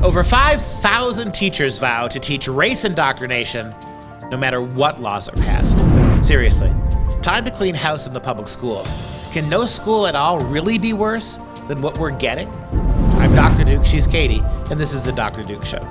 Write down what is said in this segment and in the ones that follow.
Over 5,000 teachers vow to teach race indoctrination no matter what laws are passed. Seriously, time to clean house in the public schools. Can no school at all really be worse than what we're getting? I'm Dr. Duke, she's Katie, and this is the Dr. Duke Show.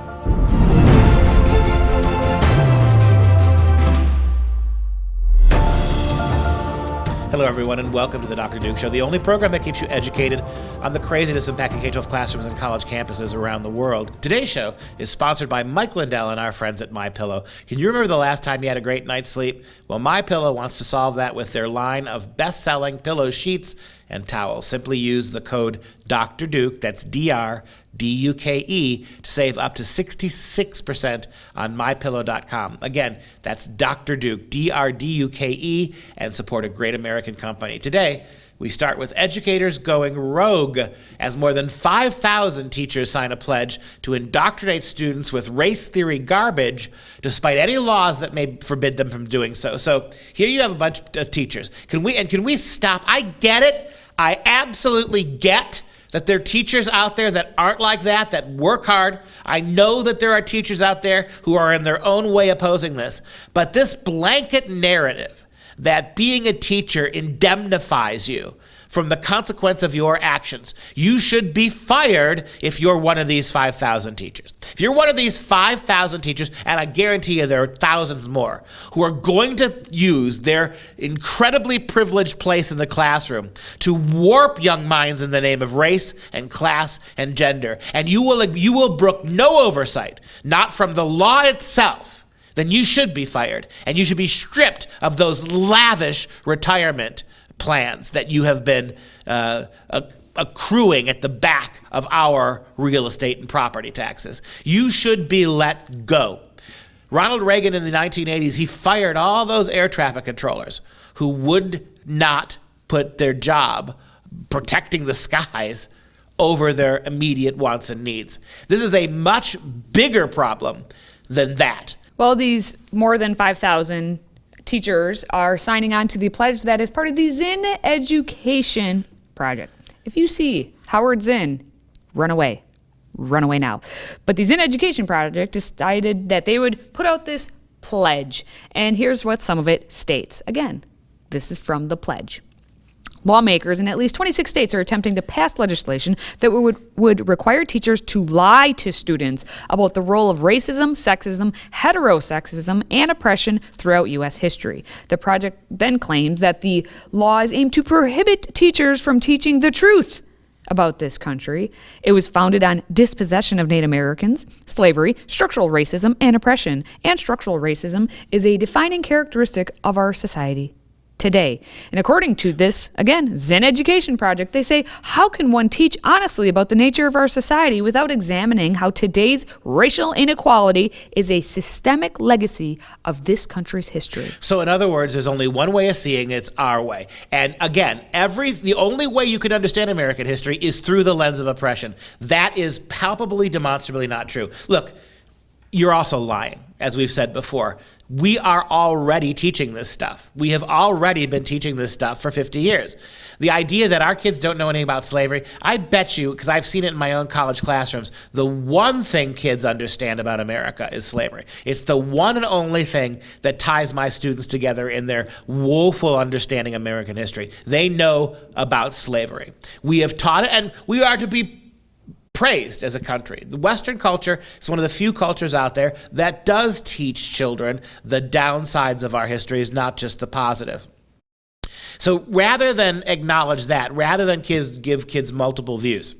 Hello, everyone, and welcome to the Dr. Duke Show, the only program that keeps you educated on the craziness impacting K-12 classrooms and college campuses around the world. Today's show is sponsored by Mike Lindell and our friends at MyPillow. Can you remember the last time you had a great night's sleep? Well, MyPillow wants to solve that with their line of best-selling pillow sheets and towels. Simply use the code Dr. Duke, that's D-R-D-U-K-E, to save up to 66% on MyPillow.com. Again, that's Dr. Duke, D-R-D-U-K-E, and support a great American company. Today, we start with educators going rogue as more than 5,000 teachers sign a pledge to indoctrinate students with race theory garbage, despite any laws that may forbid them from doing so. So here you have a bunch of teachers. Can we stop? I get it. I absolutely get that there are teachers out there that aren't like that work hard. I know that there are teachers out there who are in their own way opposing this. But this blanket narrative that being a teacher indemnifies you from the consequence of your actions. You should be fired if you're one of these 5,000 teachers. If you're one of these 5,000 teachers, and I guarantee you there are thousands more, who are going to use their incredibly privileged place in the classroom to warp young minds in the name of race and class and gender, and you will brook no oversight, not from the law itself, then you should be fired, and you should be stripped of those lavish retirement plans that you have been accruing at the back of our real estate and property taxes. You should be let go. Ronald Reagan in the 1980s, he fired all those air traffic controllers who would not put their job protecting the skies over their immediate wants and needs. This is a much bigger problem than that. Well, these more than 5,000 teachers are signing on to the pledge that is part of the Zinn Education Project. If you see Howard Zinn, run away now. But the Zinn Education Project decided that they would put out this pledge. And here's what some of it states. Again, this is from the pledge. Lawmakers in at least 26 states are attempting to pass legislation that would require teachers to lie to students about the role of racism, sexism, heterosexism, and oppression throughout U.S. history. The project then claims that the laws aim to prohibit teachers from teaching the truth about this country. It was founded on dispossession of Native Americans, slavery, structural racism, and oppression. And structural racism is a defining characteristic of our society today. And according to this, again, Zinn Education Project, they say, how can one teach honestly about the nature of our society without examining how today's racial inequality is a systemic legacy of this country's history? So in other words, there's only one way of seeing it, it's our way. And again, the only way you can understand American history is through the lens of oppression. That is palpably, demonstrably not true. Look, you're also lying, as we've said before. We are already teaching this stuff. We have already been teaching this stuff for 50 years. The idea that our kids don't know anything about slavery, I bet you, because I've seen it in my own college classrooms, the one thing kids understand about America is slavery. It's the one and only thing that ties my students together in their woeful understanding of American history. They know about slavery. We have taught it, and we are to be praised as a country. The Western culture is one of the few cultures out there that does teach children the downsides of our histories, not just the positive. So rather than acknowledge that, rather than give kids multiple views,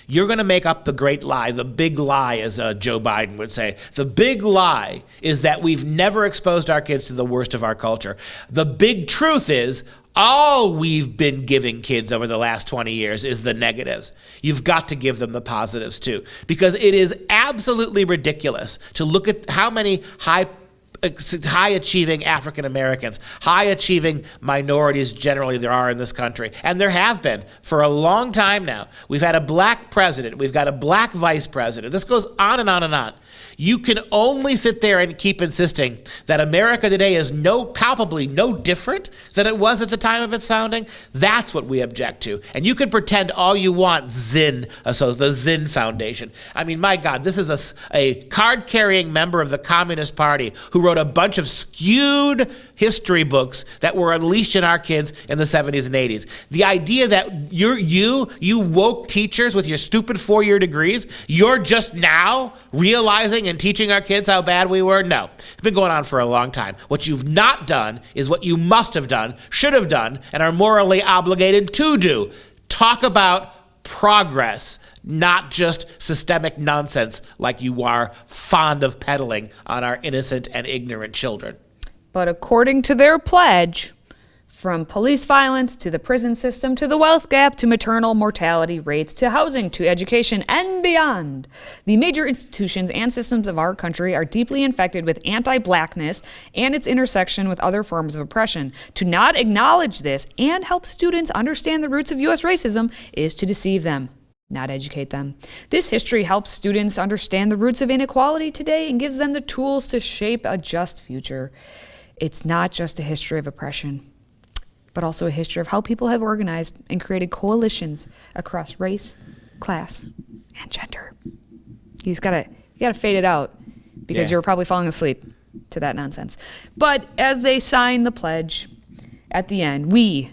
you're going to make up the great lie, the big lie, as Joe Biden would say. The big lie is that we've never exposed our kids to the worst of our culture. The big truth is all we've been giving kids over the last 20 years is the negatives. You've got to give them the positives too, because it is absolutely ridiculous to look at how many high-achieving African Americans, high-achieving minorities generally there are in this country. And there have been for a long time now. We've had a black president. We've got a black vice president. This goes on and on and on. You can only sit there and keep insisting that America today is palpably no different than it was at the time of its founding. That's what we object to. And you can pretend all you want, the Zinn Foundation. I mean, my God, this is a card-carrying member of the Communist Party who wrote a bunch of skewed history books that were unleashed in our kids in the 70s and 80s. The idea that you woke teachers with your stupid 4-year degrees, you're just now realizing and teaching our kids how bad we were? No. It's been going on for a long time. What you've not done is what you must have done, should have done, and are morally obligated to do. Talk about progress, not just systemic nonsense like you are fond of peddling on our innocent and ignorant children. But according to their pledge, from police violence to the prison system to the wealth gap to maternal mortality rates to housing to education and beyond, the major institutions and systems of our country are deeply infected with anti-blackness and its intersection with other forms of oppression. To not acknowledge this and help students understand the roots of U.S. racism is to deceive them, not educate them. This history helps students understand the roots of inequality today and gives them the tools to shape a just future. It's not just a history of oppression, but also a history of how people have organized and created coalitions across race, class, and gender. You gotta fade it out because you're probably falling asleep to that nonsense. But as they sign the pledge, at the end, we,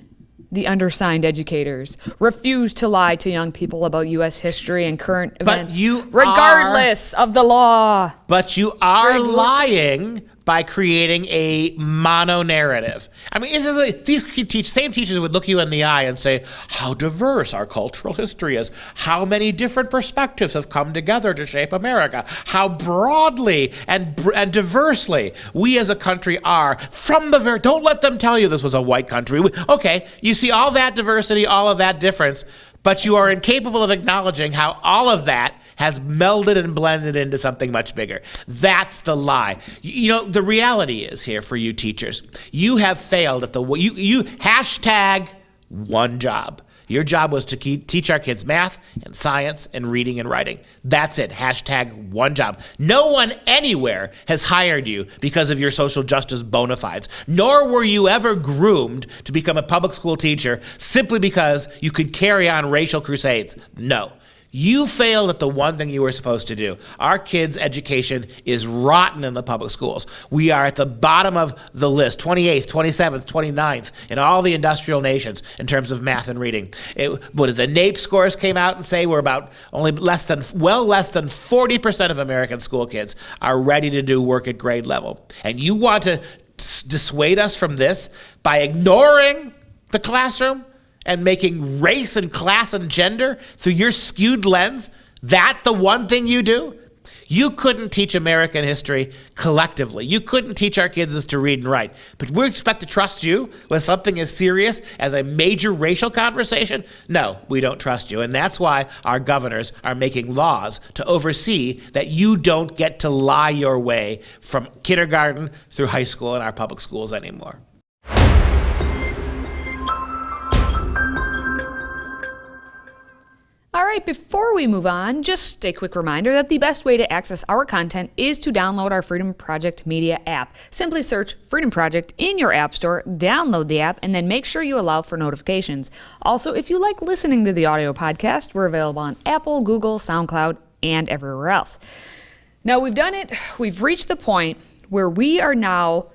the undersigned educators, refuse to lie to young people about U.S. history and current events, regardless of the law. But you are lying by creating a mono-narrative. I mean, these same teachers would look you in the eye and say, how diverse our cultural history is, how many different perspectives have come together to shape America, how broadly and diversely we as a country are from the very, don't let them tell you this was a white country. Okay, you see all that diversity, all of that difference, but you are incapable of acknowledging how all of that has melded and blended into something much bigger. That's the lie. You know, the reality is here for you teachers, you have failed at you hashtag one job. Your job was to teach our kids math and science and reading and writing. That's it. Hashtag one job. No one anywhere has hired you because of your social justice bona fides, nor were you ever groomed to become a public school teacher simply because you could carry on racial crusades. No. You failed at the one thing you were supposed to do. Our kids' education is rotten in the public schools. We are at the bottom of the list, 28th, 27th, 29th in all the industrial nations in terms of math and reading. The NAEP scores came out and say we're about less than 40% of American school kids are ready to do work at grade level. And you want to dissuade us from this by ignoring the classroom and making race and class and gender through your skewed lens, that the one thing you do? You couldn't teach American history collectively. You couldn't teach our kids to read and write. But we expect to trust you with something as serious as a major racial conversation? No, we don't trust you. And that's why our governors are making laws to oversee that you don't get to lie your way from kindergarten through high school in our public schools anymore. All right, before we move on, just a quick reminder that the best way to access our content is to download our Freedom Project Media app. Simply search Freedom Project in your app store, download the app, and then make sure you allow for notifications. Also, if you like listening to the audio podcast, we're available on Apple, Google, SoundCloud, and everywhere else. Now, we've done it. We've reached the point where we are now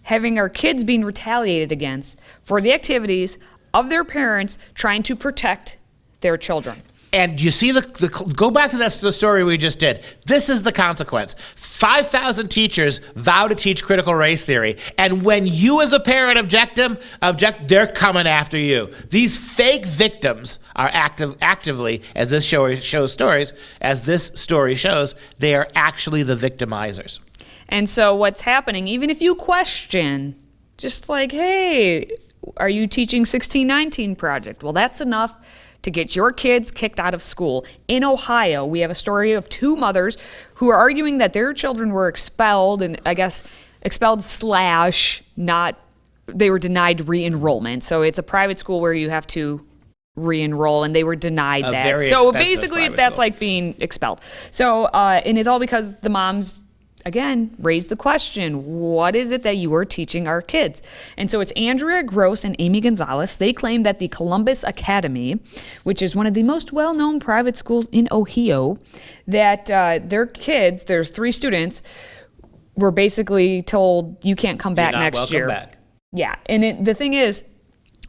having our kids being retaliated against for the activities of their parents trying to protect their children. And you see, go back to the story we just did. This is the consequence. 5,000 teachers vow to teach critical race theory. And when you as a parent object, they're coming after you. These fake victims are actively, as this story shows, they are actually the victimizers. And so what's happening, even if you question, just like, hey, are you teaching 1619 Project? Well, that's enough to get your kids kicked out of school. In Ohio, we have a story of two mothers who are arguing that their children were expelled, and I guess expelled / not, they were denied re-enrollment. So it's a private school where you have to re-enroll, and they were denied that. Very So expensive basically, private that's school. like being expelled. So, and it's all because the moms, again, raised the question, what is it that you are teaching our kids? And so it's Andrea Gross and Amy Gonzalez. They claim that the Columbus Academy, which is one of the most well-known private schools in Ohio, that their kids, there's 3 students, were basically told, you can't come back You're not next year. welcome back. Yeah, and the thing is,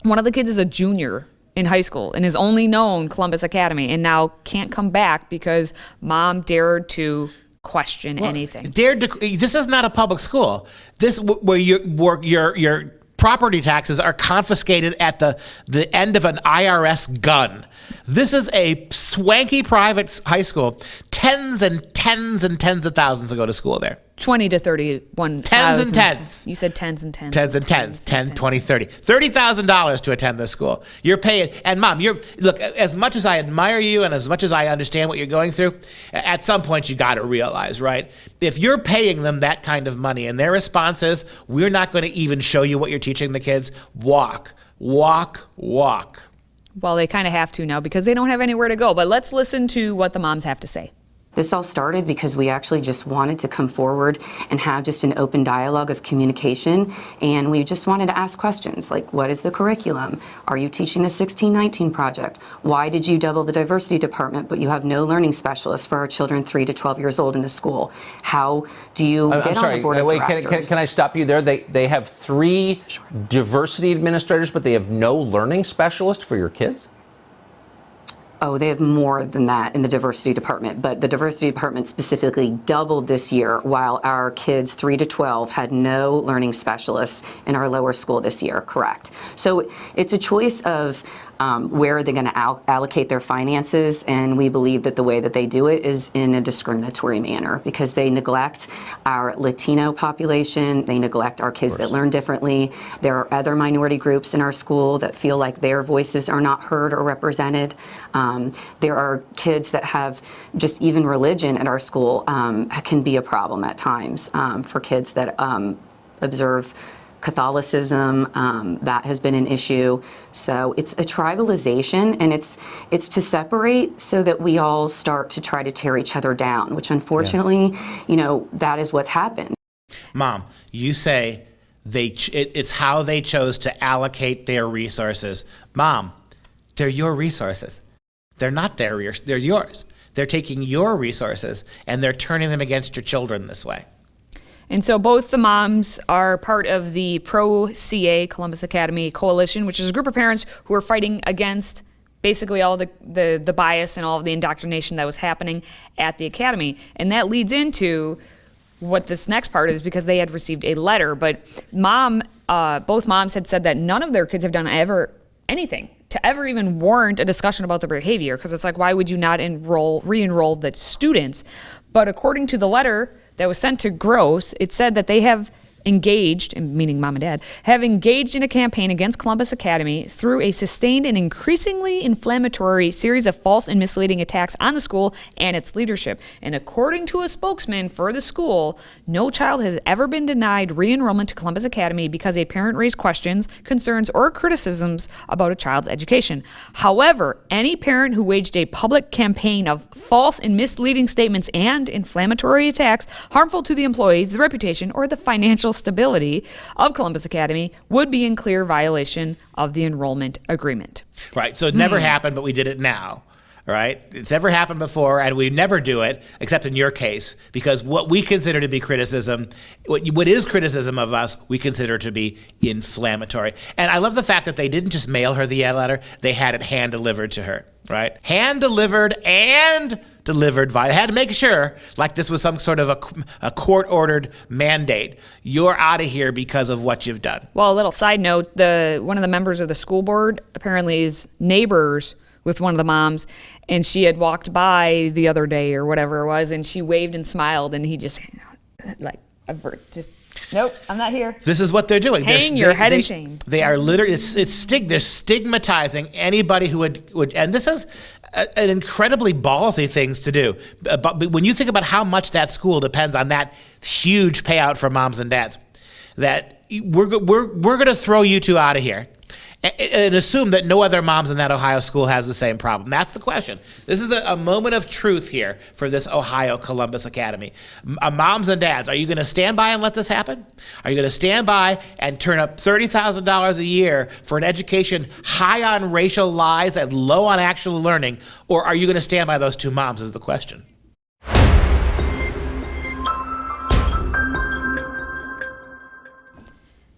one of the kids is a junior in high school and has only known Columbus Academy and now can't come back because mom dared to question anything. This is not a public school. This where your property taxes are confiscated at the end of an IRS gun. This is a swanky private high school. Tens and tens and tens of thousands to go to school there. 20 to 31. Tens and tens. You said tens and tens. Tens and tens. 10, 20, 30. $30,000 to attend this school. You're paying. And mom, look, as much as I admire you and as much as I understand what you're going through, at some point you got to realize, right? If you're paying them that kind of money and their response is, we're not going to even show you what you're teaching the kids, walk. Well, they kind of have to now because they don't have anywhere to go. But let's listen to what the moms have to say. This all started because we actually just wanted to come forward and have just an open dialogue of communication, and we just wanted to ask questions like, what is the curriculum? Are you teaching the 1619 project? Why did you double the diversity department but you have no learning specialists for our children 3 to 12 years old in the school? How do you get on the board of directors? Can I stop you there? They have 3 diversity administrators, but they have no learning specialist for your kids? Oh, they have more than that in the diversity department, but the diversity department specifically doubled this year while our kids 3 to 12 had no learning specialists in our lower school this year, correct. So it's a choice of where they're going to allocate their finances, and we believe that the way that they do it is in a discriminatory manner because they neglect our Latino population, they neglect our kids that learn differently. There are other minority groups in our school that feel like their voices are not heard or represented. There are kids that have just even religion at our school can be a problem at times for kids that observe Catholicism. That has been an issue. So it's a tribalization, and it's to separate so that we all start to try to tear each other down, which unfortunately, that is what's happened. Mom, you say it's how they chose to allocate their resources. Mom, they're your resources. They're not they're yours. They're taking your resources and they're turning them against your children this way. And so both the moms are part of the Pro-CA Columbus Academy Coalition, which is a group of parents who are fighting against basically all the bias and all of the indoctrination that was happening at the academy. And that leads into what this next part is because they had received a letter. But both moms had said that none of their kids have done anything to ever even warrant a discussion about their behavior, because it's like, why would you not re-enroll the students? But according to the letter that was sent to Gross, it said that they have engaged, meaning mom and dad, have engaged in a campaign against Columbus Academy through a sustained and increasingly inflammatory series of false and misleading attacks on the school and its leadership. And according to a spokesman for the school, no child has ever been denied re-enrollment to Columbus Academy because a parent raised questions, concerns, or criticisms about a child's education. However, any parent who waged a public campaign of false and misleading statements and inflammatory attacks harmful to the employees, the reputation, or the financial stability of Columbus Academy would be in clear violation of the enrollment agreement. Right. So it never happened, but we did it now. Right? It's never happened before, and we never do it, except in your case, because what we consider to be criticism, what is criticism of us, we consider to be inflammatory. And I love the fact that they didn't just mail her the letter, they had it hand-delivered to her, right? Hand-delivered and delivered they had to make sure, like this was some sort of a court-ordered mandate. You're out of here because of what you've done. Well, a little side note, one of the members of the school board apparently is neighbors with one of the moms, and she had walked by the other day or whatever it was, and she waved and smiled, and he just nope, I'm not here. This is what they're doing. Hang your head in shame. They are literally, they're stigmatizing anybody who would, and this is an incredibly ballsy things to do. But when you think about how much that school depends on that huge payout for moms and dads, that we're going to throw you two out of here. and assume that no other moms in that Ohio school has the same problem? That's the question. This is a moment of truth here for this Ohio Columbus Academy. Moms and dads, are you going to stand by and let this happen? Are you going to stand by and turn up $30,000 a year for an education high on racial lies and low on actual learning? Or are you going to stand by those two moms is the question.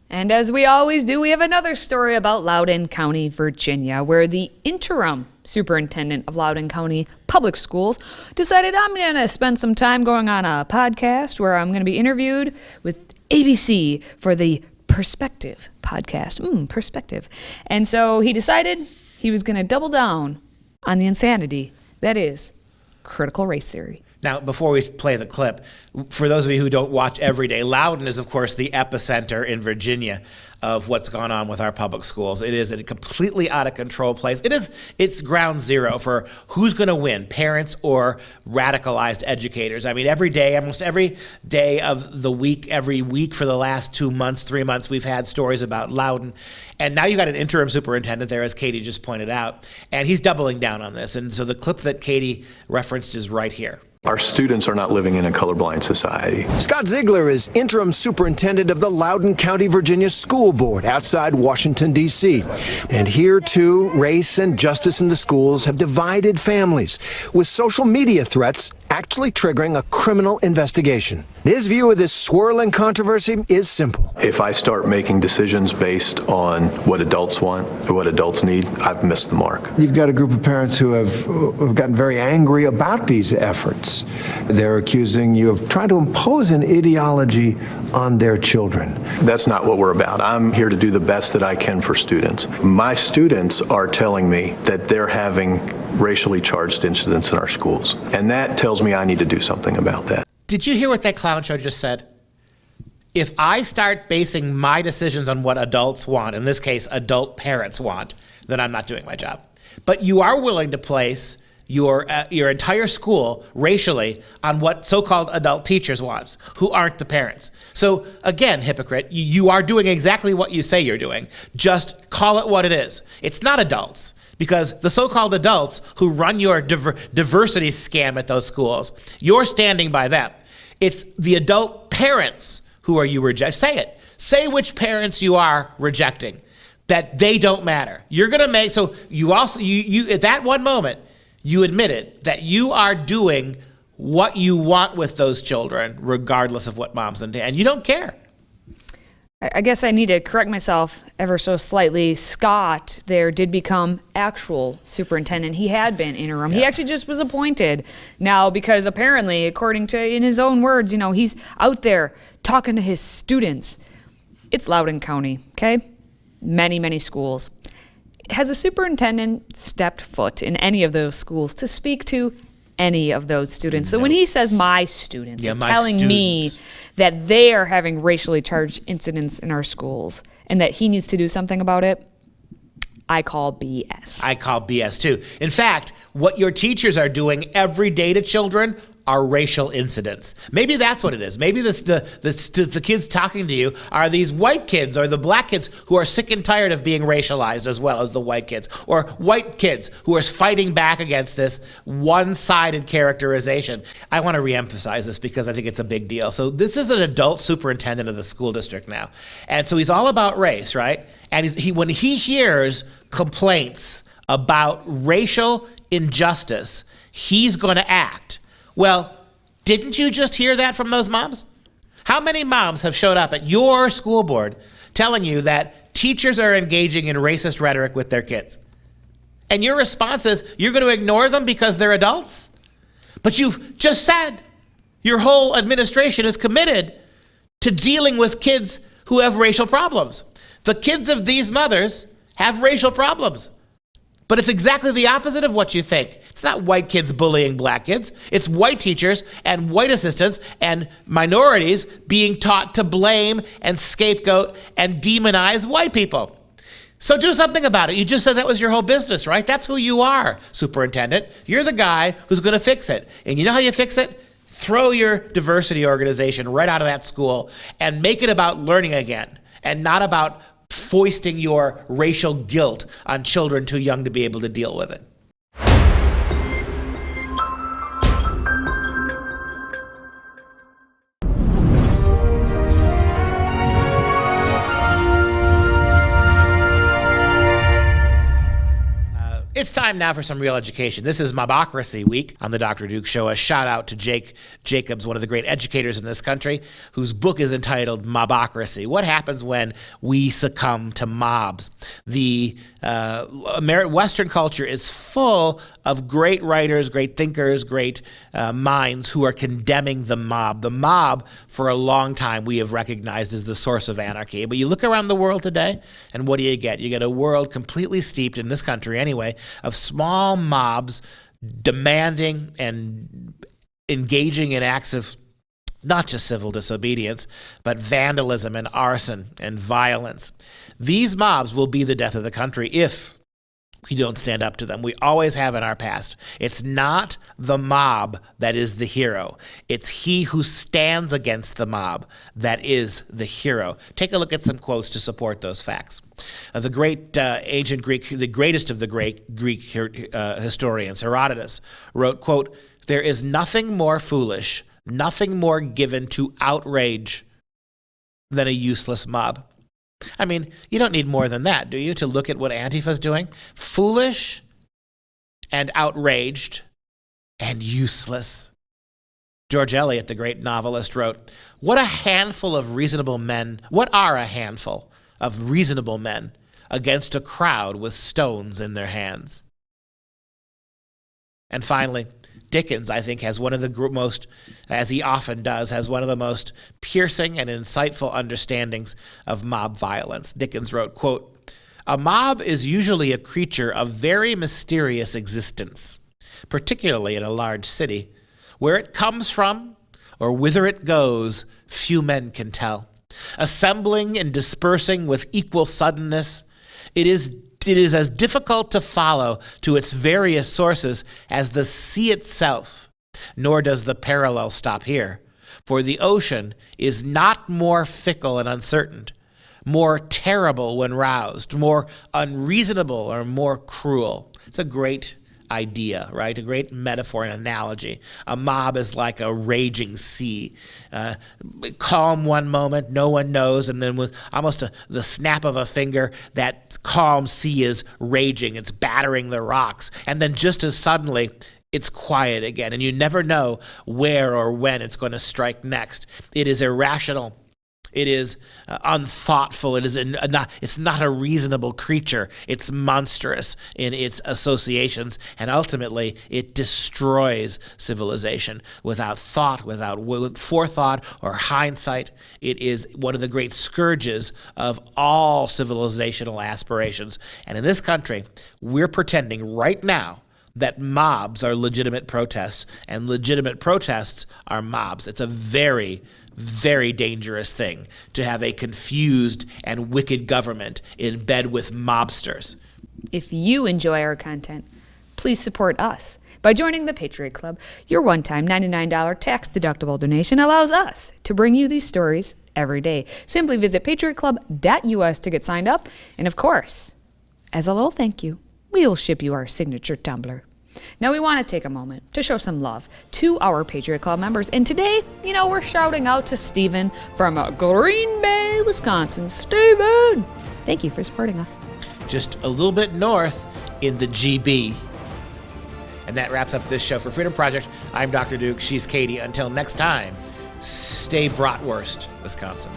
And as we always do, we have another story about Loudoun County, Virginia, where the interim superintendent of Loudoun County Public Schools decided, I'm going to spend some time going on a podcast where I'm going to be interviewed with ABC for the Perspective podcast. Perspective. And so he decided he was going to double down on the insanity that is critical race theory. Now, before we play the clip, for those of you who don't watch every day, Loudoun is, of course, the epicenter in Virginia of what's gone on with our public schools. It is a completely out of control place. It's ground zero for who's going to win, parents or radicalized educators. I mean, every day, almost every day of the week, every week for the last 2 months, 3 months, we've had stories about Loudoun. And now you got an interim superintendent there, as Katie just pointed out, and he's doubling down on this. And so the clip that Katie referenced is right here. Our students are not living in a colorblind society. Scott Ziegler is interim superintendent of the Loudoun County, Virginia School Board outside Washington, D.C. And here, too, race and justice in the schools have divided families, with social media threats actually triggering a criminal investigation. His view of this swirling controversy is simple. If I start making decisions based on what adults want or what adults need, I've missed the mark. You've got a group of parents who have gotten very angry about these efforts. They're accusing you of trying to impose an ideology on their children. That's not what we're about. I'm here to do the best that I can for students. My students are telling me that they're having racially charged incidents in our schools, and that tells me I need to do something about that. Did you hear what that clown show just said? If I start basing my decisions on what adults want, in this case, adult parents want, then I'm not doing my job. But you are willing to place your entire school racially on what so-called adult teachers want, who aren't the parents. So again, hypocrite, you are doing exactly what you say you're doing. Just call it what it is. It's not adults, because the so-called adults who run your diversity scam at those schools, you're standing by them. It's the adult parents who are you reject. Say it. Say which parents you are rejecting, that they don't matter. You're going to make, so you also, you at that one moment, you admitted that you are doing what you want with those children, regardless of what moms and dads, and you don't care. I guess I need to correct myself ever so slightly. Scott there did become actual superintendent. He had been interim. Yeah. He actually just was appointed now because apparently, according to in his own words, he's out there talking to his students. It's Loudoun County, okay? Many, many schools. Has a superintendent stepped foot in any of those schools to speak to any of those students? So when he says my students, you're telling me that they are having racially charged incidents in our schools and that he needs to do something about it, I call BS. I call BS too. In fact, what your teachers are doing every day to children are racial incidents. Maybe that's what it is. Maybe the kids talking to you are these white kids or the black kids who are sick and tired of being racialized as well as the white kids, or white kids who are fighting back against this one-sided characterization. I want to reemphasize this because I think it's a big deal. So this is an adult superintendent of the school district now. And so he's all about race, right? And when he hears complaints about racial injustice, he's going to act. Well, didn't you just hear that from those moms? How many moms have showed up at your school board telling you that teachers are engaging in racist rhetoric with their kids? And your response is, you're going to ignore them because they're adults? But you've just said your whole administration is committed to dealing with kids who have racial problems. The kids of these mothers have racial problems. But it's exactly the opposite of what you think. It's not white kids bullying black kids. It's white teachers and white assistants and minorities being taught to blame and scapegoat and demonize white people. So do something about it. You just said that was your whole business, right? That's who you are, superintendent. You're the guy who's going to fix it. And you know how you fix it? Throw your diversity organization right out of that school and make it about learning again and not about foisting your racial guilt on children too young to be able to deal with it. It's time now for some real education. This is Mobocracy week on the Dr. Duke Show. A shout out to Jake Jacobs, one of the great educators in this country, whose book is entitled Mobocracy. What happens when we succumb to mobs? The Western culture is full of great writers, great thinkers, great minds who are condemning the mob. The mob, for a long time, we have recognized as the source of anarchy. But you look around the world today, and what do you get? You get a world completely steeped, in this country anyway, of small mobs demanding and engaging in acts of not just civil disobedience, but vandalism and arson and violence. These mobs will be the death of the country if we don't stand up to them. We always have in our past. It's not the mob that is the hero. It's he who stands against the mob that is the hero. Take a look at some quotes to support those facts. The great ancient Greek, the greatest of the great Greek historians, Herodotus, wrote, quote, "There is nothing more foolish, nothing more given to outrage than a useless mob." I mean, you don't need more than that, do you, to look at what Antifa's doing? Foolish and outraged and useless. George Eliot, the great novelist, wrote, what are a handful of reasonable men against a crowd with stones in their hands? And finally, Dickens, I think, has one of the most, as he often does, has one of the most piercing and insightful understandings of mob violence. Dickens wrote, quote, "A mob is usually a creature of very mysterious existence, particularly in a large city. Where it comes from or whither it goes, few men can tell. Assembling and dispersing with equal suddenness, it is as difficult to follow to its various sources as the sea itself, nor does the parallel stop here. For the ocean is not more fickle and uncertain, more terrible when roused, more unreasonable or more cruel." It's a great idea, right? A great metaphor and analogy. A mob is like a raging sea. Calm one moment, no one knows, and then with almost the snap of a finger, that calm sea is raging. It's battering the rocks. And then just as suddenly, it's quiet again, and you never know where or when it's going to strike next. It is irrational. It is unthoughtful. It's not a reasonable creature. It's monstrous in its associations, and ultimately it destroys civilization without thought, without forethought or hindsight. It is one of the great scourges of all civilizational aspirations. And in this country, we're pretending right now that mobs are legitimate protests, and legitimate protests are mobs. It's a very, very dangerous thing to have a confused and wicked government in bed with mobsters. If you enjoy our content, please support us by joining the Patriot Club. Your one-time $99 tax-deductible donation allows us to bring you these stories every day. Simply visit patriotclub.us to get signed up, and of course, as a little thank you, we will ship you our signature tumbler. Now, we want to take a moment to show some love to our Patriot Club members. And today, we're shouting out to Steven from Green Bay, Wisconsin. Steven, thank you for supporting us. Just a little bit north in the GB. And that wraps up this show. For Freedom Project, I'm Dr. Duke. She's Katie. Until next time, stay bratwurst, Wisconsin.